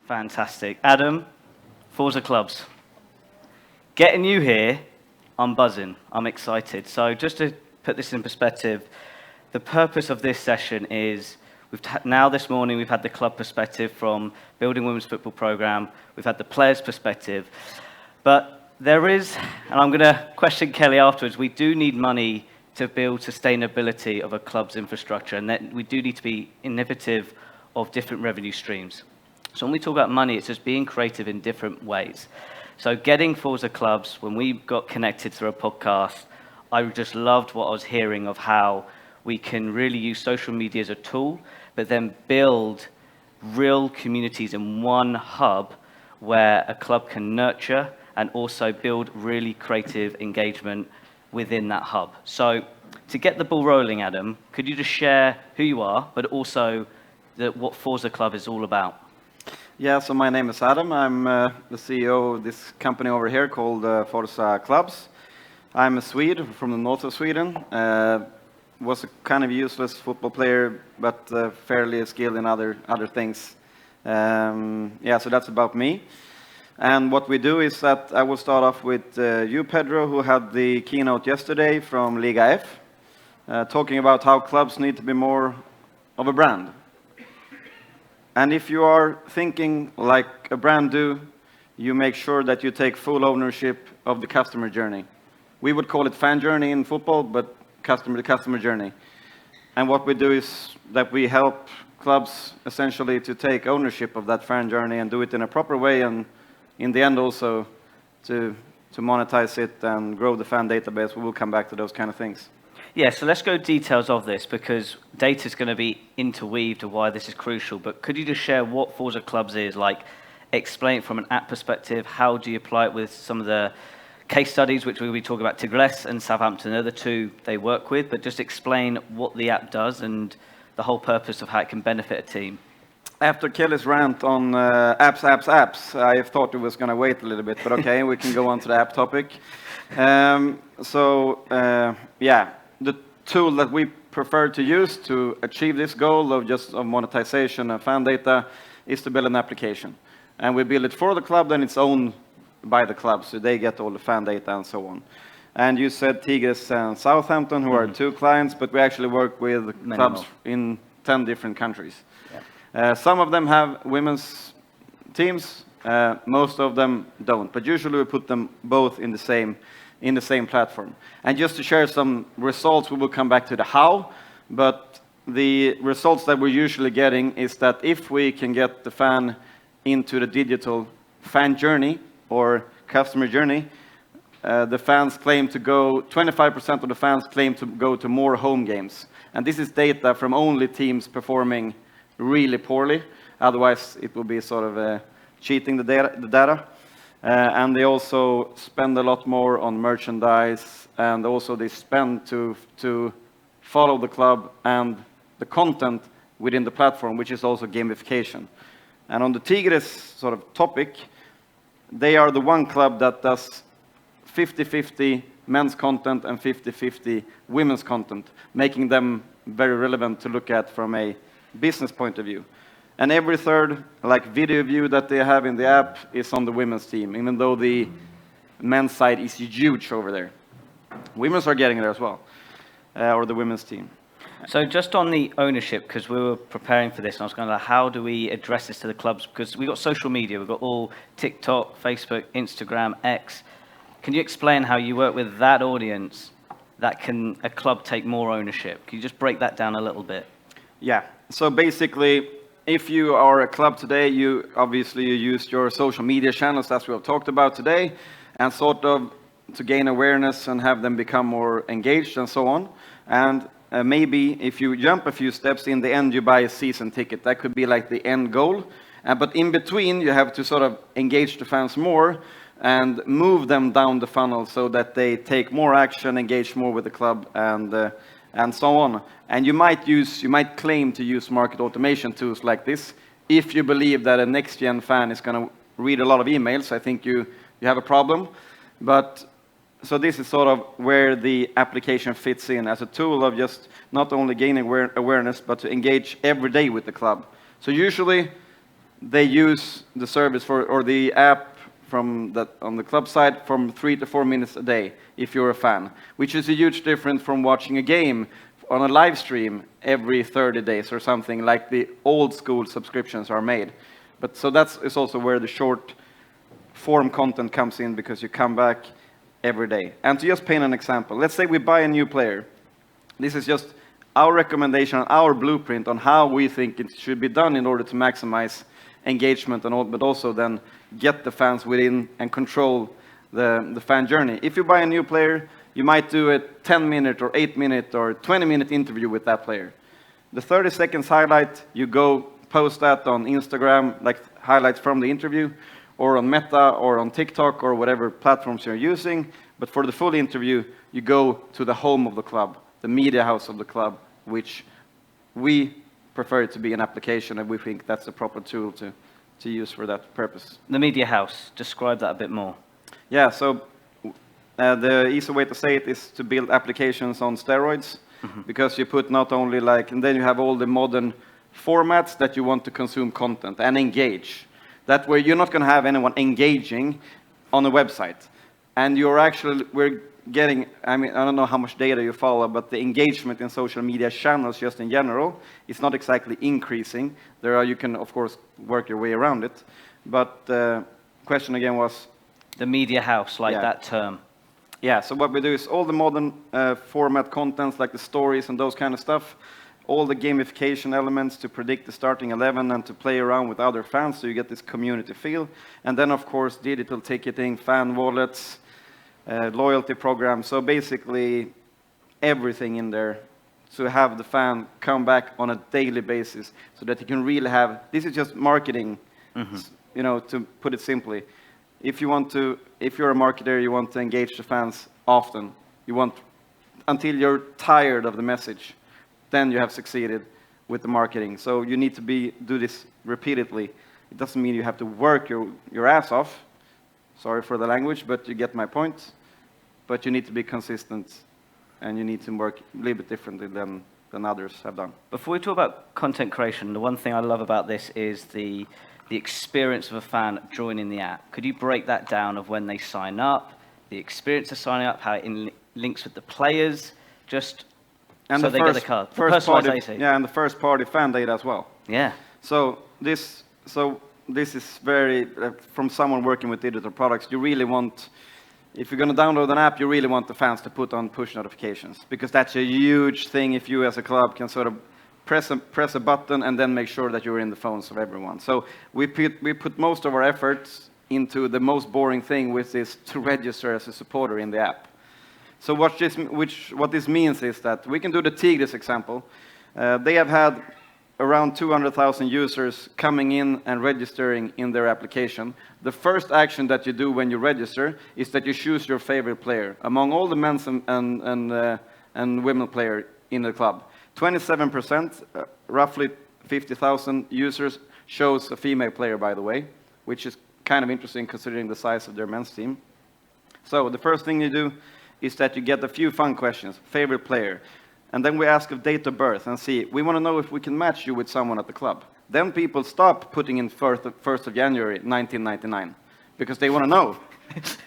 Fantastic. Adam, Forza Clubs. Getting you here, I'm buzzing. I'm excited. So just to put this in perspective, the purpose of this session is, now this morning we've had the club perspective from building women's football program. We've had the players' perspective. But there is, and I'm going to question Kelly afterwards, we do need money to build sustainability of a club's infrastructure, and that we do need to be innovative of different revenue streams. So when we talk about money, it's just being creative in different ways. So getting Forza Clubs, when we got connected through a podcast, I just loved what I was hearing of how we can really use social media as a tool, but then build real communities in one hub where a club can nurture and also build really creative engagement within that hub. So to get the ball rolling, Adam, could you just share who you are, but also what Forza Club is all about? Yeah, so my name is Adam. I'm the CEO of this company over here called Forza Clubs. I'm a Swede from the north of Sweden. Was a kind of useless football player, but fairly skilled in other things. Yeah, so that's about me. And what we do is that I will start off with you, Pedro, who had the keynote yesterday from Liga F, talking about how clubs need to be more of a brand. And if you are thinking like a brand do, you make sure that you take full ownership of the customer journey. We would call it fan journey in football, but the customer journey. And what we do is that we help clubs essentially to take ownership of that fan journey and do it in a proper way, and in the end also to monetize it and grow the fan database. We will come back to those kind of things. Yeah, so let's go details of this, because data is going to be interweaved of why this is crucial. But could you just share what Forza Clubs is, like explain it from an app perspective? How do you apply it with some of the case studies, which we'll be talking about? Tigres and Southampton are the two they work with, but just explain what the app does and the whole purpose of how it can benefit a team. After Kelly's rant on apps, I thought it was going to wait a little bit, but okay, we can go on to the app topic. Yeah, the tool that we prefer to use to achieve this goal of monetization and fan data is to build an application. And we build it for the club, then it's owned by the club, so they get all the fan data and so on. And you said Tigres and Southampton, who are two clients, but we actually work with clubs in 10 different countries. Yeah. Some of them have women's teams, most of them don't, but usually we put them both in the same platform. And just to share some results, we will come back to the how, but the results that we're usually getting is that if we can get the fan into the digital fan journey or customer journey, the fans claim to go, 25% of the fans claim to go to more home games. And this is data from only teams performing really poorly. Otherwise, it will be sort of cheating the data. And they also spend a lot more on merchandise, and also they spend to follow the club and the content within the platform, which is also gamification. And on the Tigres sort of topic, they are the one club that does 50-50 men's content and 50-50 women's content, making them very relevant to look at from a business point of view. And every third video view that they have in the app is on the women's team, even though the men's side is huge over there. Women's are getting there as well, or the women's team. So just on the ownership, because we were preparing for this, and I was going like, how do we address this to the clubs? Because we've got social media, we've got all TikTok, Facebook, Instagram, X. Can you explain how you work with that audience that can a club take more ownership? Can you just break that down a little bit? Yeah, so basically, if you are a club today, you use your social media channels, as we have talked about today, and sort of to gain awareness and have them become more engaged and so on. And maybe if you jump a few steps, in the end you buy a season ticket. That could be like the end goal. But in between, you have to sort of engage the fans more and move them down the funnel so that they take more action, engage more with the club, and so on. And you might claim to use market automation tools like this if you believe that a next-gen fan is going to read a lot of emails. I think you have a problem. But so this is sort of where the application fits in as a tool of just not only gaining awareness, but to engage every day with the club. So usually they use the service or the app from that on the club side from 3 to 4 minutes a day if you're a fan, which is a huge difference from watching a game on a live stream every 30 days or something like the old school subscriptions are made. But so is also where the short form content comes in, because you come back every day. And to just paint an example, let's say we buy a new player. This is just our recommendation, our blueprint on how we think it should be done in order to maximize engagement and all, but also then get the fans within and control the fan journey. If you buy a new player, you might do a 10-minute or 8-minute or 20-minute interview with that player. The 30 seconds highlight, you go post that on Instagram, like highlights from the interview, or on Meta, or on TikTok, or whatever platforms you're using. But for the full interview, you go to the home of the club, the media house of the club, which we prefer it to be an application, and we think that's the proper tool to use for that purpose. The media house, describe that a bit more. Yeah, so the easy way to say it is to build applications on steroids, because you put not only and then you have all the modern formats that you want to consume content and engage. That way you're not going to have anyone engaging on a website. And we're getting, I don't know how much data you follow, but the engagement in social media channels just in general is not exactly increasing. You can, of course, work your way around it. But the question again was? The media house, that term. Yeah, so what we do is all the modern format contents, like the stories and those kind of stuff, all the gamification elements to predict the starting 11 and to play around with other fans, so you get this community feel. And then, of course, digital ticketing, fan wallets, loyalty programs. So basically, everything in there to have the fan come back on a daily basis, so that you can really have. This is just marketing, to put it simply. If you're a marketer, you want to engage the fans often. You want until you're tired of the message. Then you have succeeded with the marketing. So you need to do this repeatedly. It doesn't mean you have to work your ass off. Sorry for the language, but you get my point. But you need to be consistent, and you need to work a little bit differently than others have done. Before we talk about content creation, the one thing I love about this is the experience of a fan joining the app. Could you break that down of when they sign up, the experience of signing up, how it links with the players, and so they get the card. And the first party fan data as well. Yeah. So this is very, from someone working with digital products, you really want, if you're going to download an app, you really want the fans to put on push notifications, because that's a huge thing if you as a club can sort of press a button and then make sure that you're in the phones of everyone. So we put most of our efforts into the most boring thing, which is to register as a supporter in the app. So what this means is that we can do the Tigres example. They have had around 200,000 users coming in and registering in their application. The first action that you do when you register is that you choose your favorite player among all the men's and women player in the club. 27%, roughly 50,000 users, chose a female player, by the way, which is kind of interesting considering the size of their men's team. So the first thing you do is that you get a few fun questions, favorite player, and then we ask of date of birth and see, we want to know if we can match you with someone at the club. Then people stop putting in 1st of January 1999, because they want to know.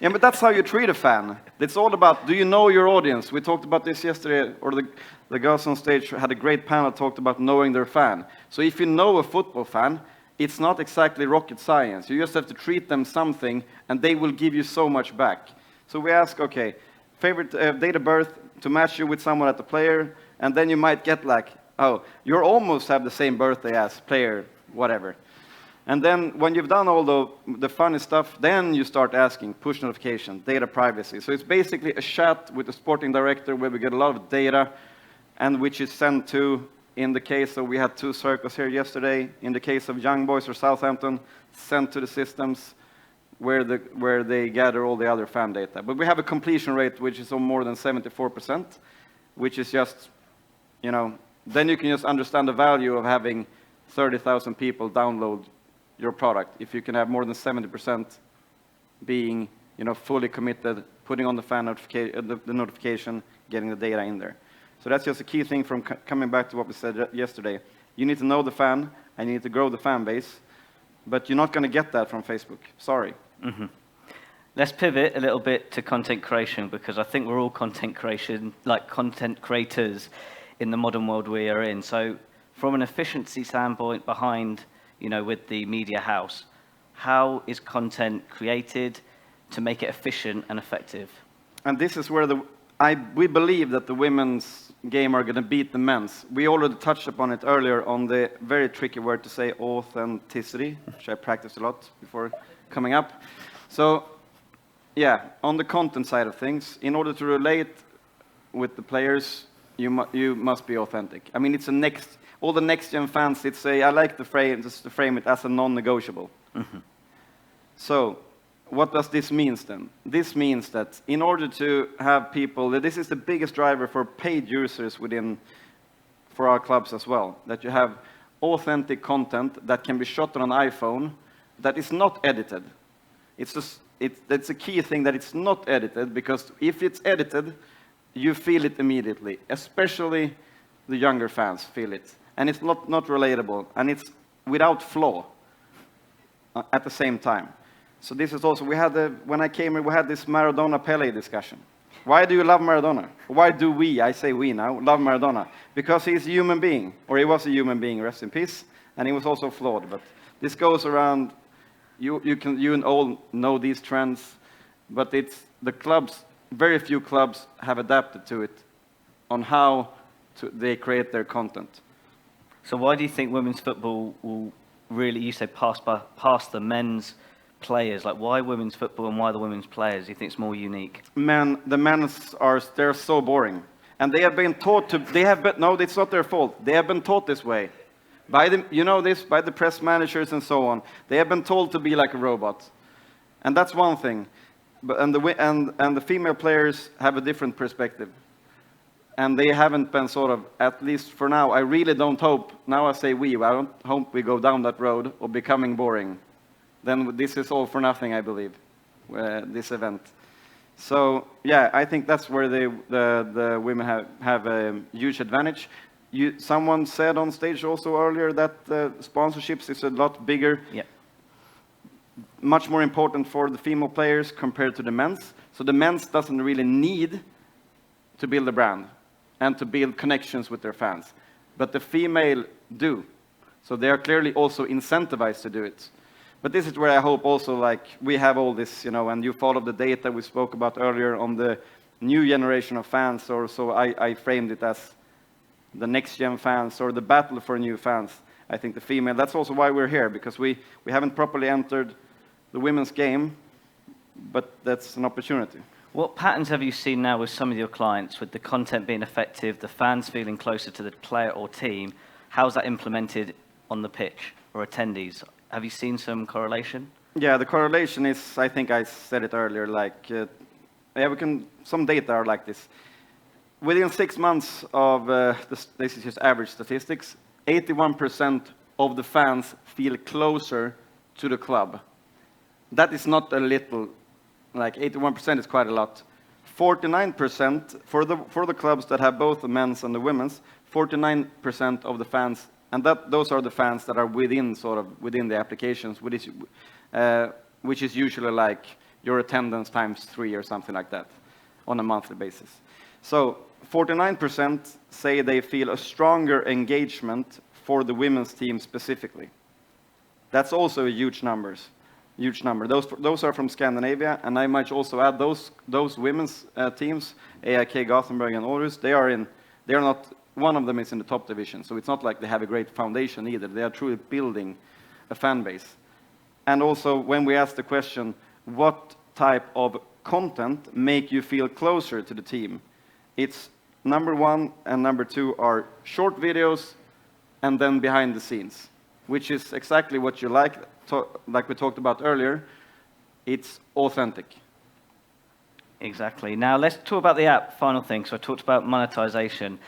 Yeah, but that's how you treat a fan. It's all about, do you know your audience? We talked about this yesterday, or the girls on stage had a great panel, talked about knowing their fan. So if you know a football fan, it's not exactly rocket science. You just have to treat them something, and they will give you so much back. So we ask, okay, favorite date of birth to match you with someone at the player, and then you might get oh, you almost have the same birthday as player, whatever. And then when you've done all the funny stuff, then you start asking push notification, data privacy. So it's basically a chat with the sporting director where we get a lot of data, and which is sent to, in the case of, we had 2 circles here yesterday, in the case of Young Boys or Southampton, sent to the systems where they gather all the other fan data. But we have a completion rate which is on more than 74%, which is just, then you can just understand the value of having 30,000 people download your product. If you can have more than 70% being, fully committed, putting on the fan notification, the notification, getting the data in there. So that's just a key thing from coming back to what we said yesterday. You need to know the fan, and you need to grow the fan base. but you're not going to get that from Facebook. Sorry. Let's pivot a little bit to content creation, because I think we're all content creators in the modern world we are in. So from an efficiency standpoint behind, with the media house, how is content created to make it efficient and effective? And this is where we believe that the women's game are going to beat the men's. We already touched upon it earlier on the very tricky word to say, authenticity, which I practiced a lot before coming up. So, yeah, on the content side of things, in order to relate with the players, you must be authentic. I mean, all the next-gen fans, I like to frame it as a non-negotiable. So, what does this mean then? This means that in order to have people, this is the biggest driver for paid users for our clubs as well, that you have authentic content that can be shot on an iPhone that is not edited. That's a key thing, that it's not edited, because if it's edited, you feel it immediately, especially the younger fans feel it. And it's not relatable, and it's without flaw at the same time. So this is also, when I came here, we had this Maradona-Pele discussion. Why do you love Maradona? Why do I say we now, love Maradona? Because he's a human being, or he was a human being, rest in peace, and he was also flawed. But this goes around, you all know these trends, but it's the clubs, very few clubs have adapted to it on how they create their content. So why do you think women's football will really, you say, pass the men's players? Like, why women's football and why the women's players? Do you think it's more unique? The men's they're so boring. And they have been taught no, it's not their fault. They have been taught this way. By the press managers and so on. They have been told to be like a robot. And that's one thing. And the female players have a different perspective. And they haven't been at least for now, I really don't hope, now I say I don't hope we go down that road of becoming boring. Then this is all for nothing, I believe, this event. So, yeah, I think that's where the women have a huge advantage. Someone said on stage also earlier that sponsorships is a lot bigger, much more important for the female players compared to the men's. So the men's doesn't really need to build a brand and to build connections with their fans. But the female do. So they are clearly also incentivized to do it. But this is where I hope also, we have all this, and you follow the data we spoke about earlier on the new generation of fans, or so I framed it as the next-gen fans, or the battle for new fans. I think the female, that's also why we're here, because we haven't properly entered the women's game, but that's an opportunity. What patterns have you seen now with some of your clients, with the content being effective, the fans feeling closer to the player or team? How's that implemented on the pitch or attendees? Have you seen some correlation? Yeah, the correlation is, I think I said it earlier, some data are like this. Within 6 months of, this is just average statistics, 81% of the fans feel closer to the club. That is not a little, 81% is quite a lot. 49% for the clubs that have both the men's and the women's, 49% of the fans, and those are the fans that are within the applications, which is usually your attendance times 3 or something like that on a monthly basis. So 49% say they feel a stronger engagement for the women's team specifically. That's also a huge number. Those are from Scandinavia, and I might also add those women's teams, AIK, Gothenburg, and Aarhus. They are not. One of them is in the top division, so it's not like they have a great foundation either. They are truly building a fan base. And also, when we ask the question, what type of content make you feel closer to the team? It's number 1 and number 2 are short videos, and then behind the scenes, which is exactly what you like we talked about earlier. It's authentic. Exactly. Now let's talk about the app, final thing. So I talked about monetization.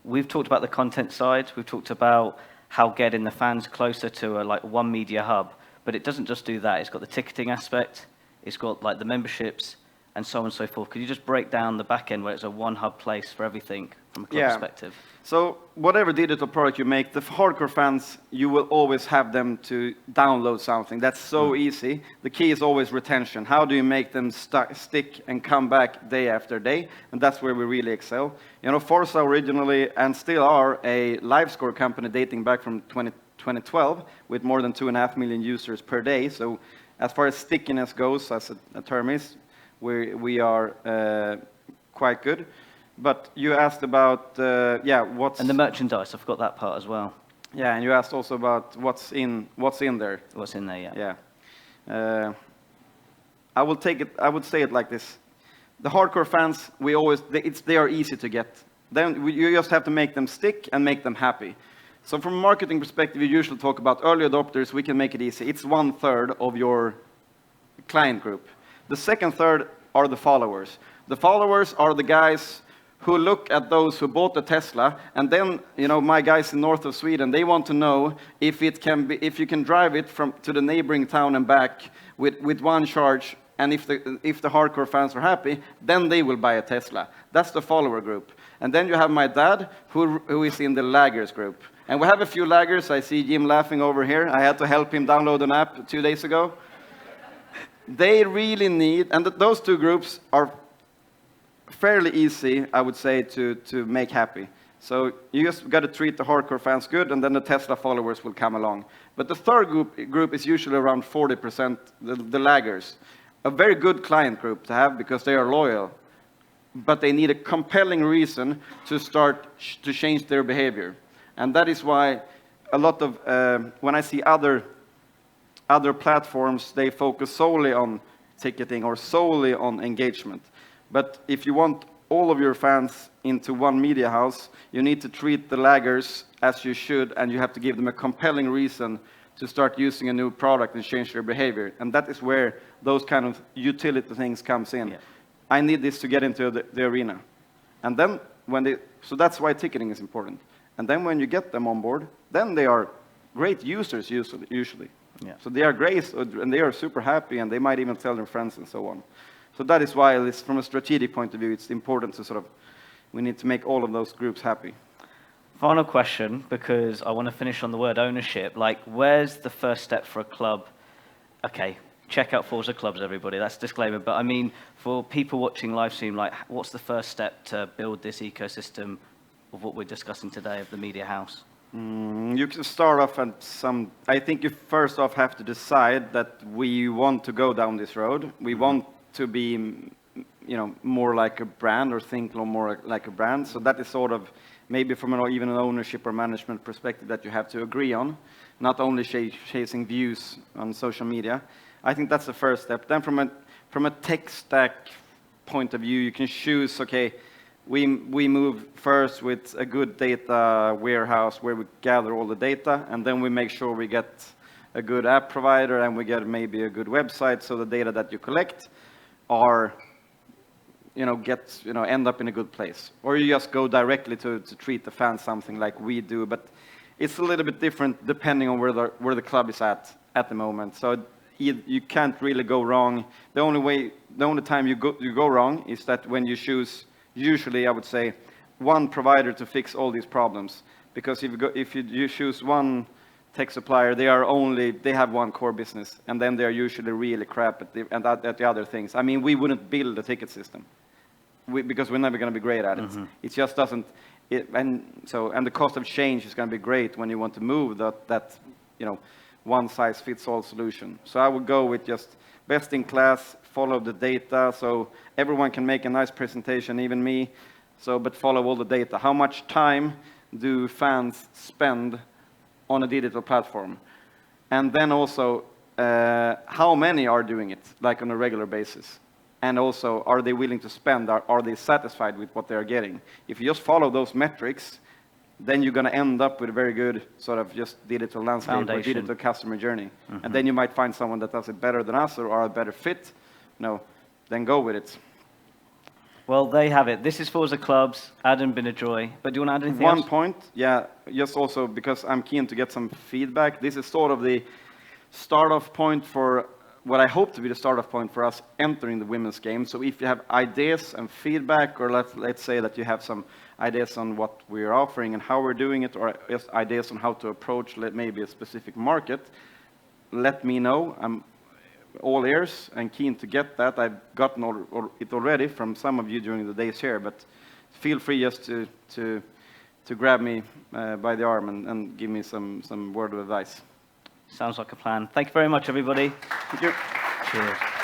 We've talked about the content side. We've talked about how getting the fans closer to one media hub. But it doesn't just do that. It's got the ticketing aspect. It's got the memberships. and so on and so forth. Could you just break down the back end where it's a one hub place for everything from a club Yeah. perspective? So whatever digital product you make, the hardcore fans, you will always have them to download something. That's so easy. The key is always retention. How do you make them stick and come back day after day? And that's where we really excel. You know, Forza originally and still are a live score company dating back from 2012 with more than 2.5 million users per day. So as far as stickiness goes, as a term is, we are quite good. But you asked about, what's... And the merchandise, I forgot that part as well. Yeah, and you asked also about what's in there. What's in there, yeah. Yeah. I would say it like this. The hardcore fans, they are easy to get. Then you just have to make them stick and make them happy. So from a marketing perspective, you usually talk about early adopters. We can make it easy. It's 1/3 of your client group. The second third are the followers. The followers are the guys who look at those who bought the Tesla, and then, you know, my guys in north of Sweden, they want to know if you can drive it to the neighboring town and back with one charge, and if the hardcore fans are happy, then they will buy a Tesla. That's the follower group. And then you have my dad, who is in the laggers group. And we have a few laggers. I see Jim laughing over here. I had to help him download an app 2 days ago. They really need, and those two groups are fairly easy, I would say, to make happy. So you just got to treat the hardcore fans good, and then the Tesla followers will come along. But the third group is usually around 40%, the laggers. A very good client group to have because they are loyal, but they need a compelling reason to start to change their behavior. And that is why a lot of, when I see other platforms, they focus solely on ticketing or solely on engagement. But if you want all of your fans into one media house, you need to treat the laggers as you should, and you have to give them a compelling reason to start using a new product and change their behavior. And that is where those kind of utility things comes in. Yeah. I need this to get into the arena. And then so that's why ticketing is important. And then when you get them on board, then they are great users usually. Yeah. So they are great, and they are super happy, and they might even tell their friends and so on. So that is why, from a strategic point of view, it's important to we need to make all of those groups happy. Final question, because I want to finish on the word ownership. Like, where's the first step for a club? Okay, check out Forza Clubs, everybody. That's a disclaimer. But I mean, for people watching live stream, like, what's the first step to build this ecosystem of what we're discussing today of the media house? You can start off at I think you first off have to decide that we want to go down this road. We want to be, you know, more like a brand, or think more like a brand. So that is maybe from even an ownership or management perspective that you have to agree on, not only chasing views on social media. I think that's the first step. Then from a tech stack point of view, you can choose, okay, we move first with a good data warehouse where we gather all the data, and then we make sure we get a good app provider, and we get maybe a good website, so the data that you collect end up in a good place. Or you just go directly to treat the fans something like we do, but it's a little bit different depending on where the club is at the moment. So you can't really go wrong. The only time you go wrong is that when you choose, usually I would say, one provider to fix all these problems. Because if you choose one tech supplier, they have one core business, and then they're usually really crap at the other things. I mean, we wouldn't build a ticket system because we're never going to be great at it. It just doesn't. And the cost of change is going to be great when you want to move that one size fits all solution. So I would go with just best in class, follow the data, so everyone can make a nice presentation, even me. But follow all the data. How much time do fans spend on a digital platform? And then also, how many are doing it, like on a regular basis? And also, are they willing to spend? Are they satisfied with what they're getting? If you just follow those metrics, then you're going to end up with a very good just digital landscape or digital customer journey. And then you might find someone that does it better than us or are a better fit. Then go with it. Well, there you have it. This is Forza Clubs. Adam, been a joy. But do you want to add anything else? One point, just also because I'm keen to get some feedback. This is sort of the start-off point for what I hope to be the start-off point for us entering the women's game. So if you have ideas and feedback, or let's say that you have some ideas on what we're offering and how we're doing it, or just ideas on how to approach maybe a specific market, let me know. I'm all ears and keen to get that. I've gotten it already from some of you during the days here, but feel free just to grab me by the arm and give me some word of advice. Sounds like a plan. Thank you very much, everybody. Thank you. Cheers.